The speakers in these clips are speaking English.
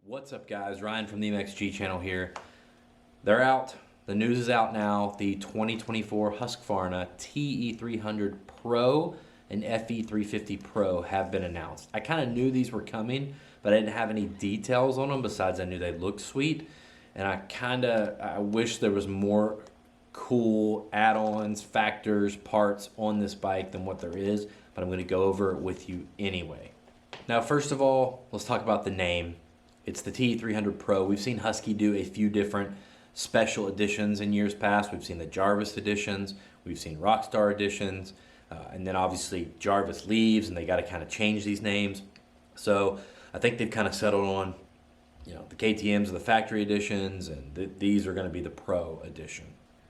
What's up guys, Ryan from the MXG channel here. They're out, the news is out now. The 2024 Husqvarna TE300 Pro and FE350 Pro have been announced. I kind of knew these were coming, but I didn't have any details on them besides I knew they looked sweet. And I wish there was more cool add-ons, factors, parts on this bike than what there is, but I'm gonna go over it with you anyway. Now, first of all, let's talk about the name. It's the TE300 Pro. We've seen Husky do a few different special editions in years past. We've seen the Jarvis editions, we've seen Rockstar editions, and then obviously Jarvis leaves and they got to kind of change these names. So I think they've kind of settled on, the KTMs are the factory editions, and these are going to be the Pro edition.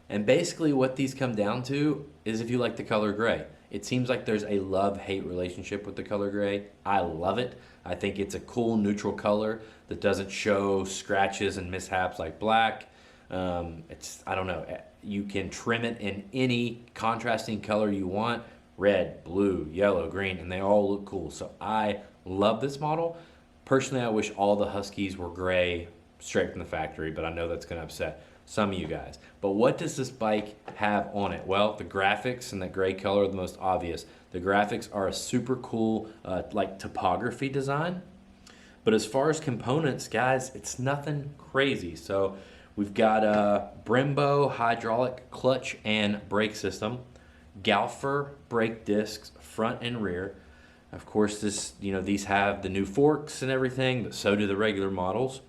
And basically what these come down to is if you like the color gray. It seems like there's a love-hate relationship with the color gray. I love it. I think it's a cool neutral color that doesn't show scratches and mishaps like black. I don't know, you can trim it in any contrasting color you want, red, blue, yellow, green, and they all look cool. So I love this model. Personally, I wish all the Huskies were gray straight from the factory, but I know that's gonna upset some of you guys. But what does this bike have on it? Well, the graphics and that gray color are the most obvious. The graphics are a super cool like topography design. But as far as components, guys, it's nothing crazy. So we've got a Brembo hydraulic clutch and brake system, Galfer brake discs, front and rear. Of course, these have the new forks and everything, but so do the regular models.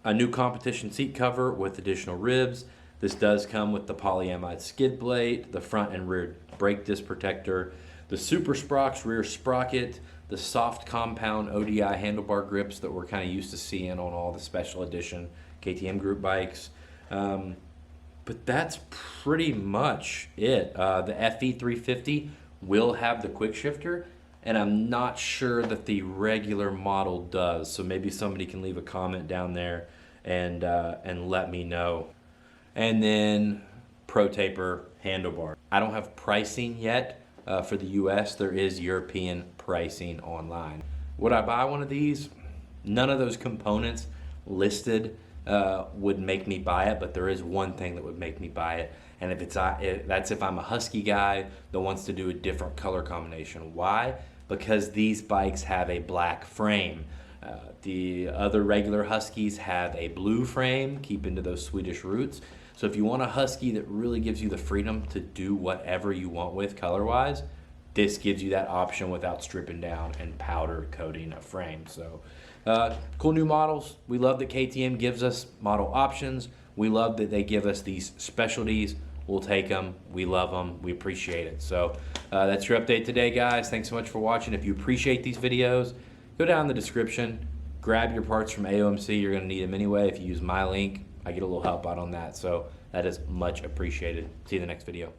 A new competition seat cover with additional ribs. This does come with the polyamide skid plate, the front and rear brake disc protector, the Super Sprox rear sprocket, the soft compound ODI handlebar grips that we're kind of used to seeing on all the special edition KTM group bikes. But that's pretty much it. The FE350 will have the quick shifter, and I'm not sure that the regular model does. So maybe somebody can leave a comment down there and let me know. And then Pro Taper handlebar. I don't have pricing yet for the US. There is European pricing online. Would I buy one of these? None of those components listed would make me buy it, but there is one thing that would make me buy it, and that's if I'm a Husky guy that wants to do a different color combination. Why? Because these bikes have a black frame. The other regular Huskies have a blue frame, keeping to those Swedish roots. So if you want a Husky that really gives you the freedom to do whatever you want with color-wise, this gives you that option without stripping down and powder coating a frame. So cool new models. We love that KTM gives us model options. We love that they give us these specialties. We'll take them. We love them. We appreciate it. So that's your update today, guys. Thanks so much for watching. If you appreciate these videos, go down in the description, grab your parts from AOMC. You're going to need them anyway. If you use my link, I get a little help out on that. So that is much appreciated. See you in the next video.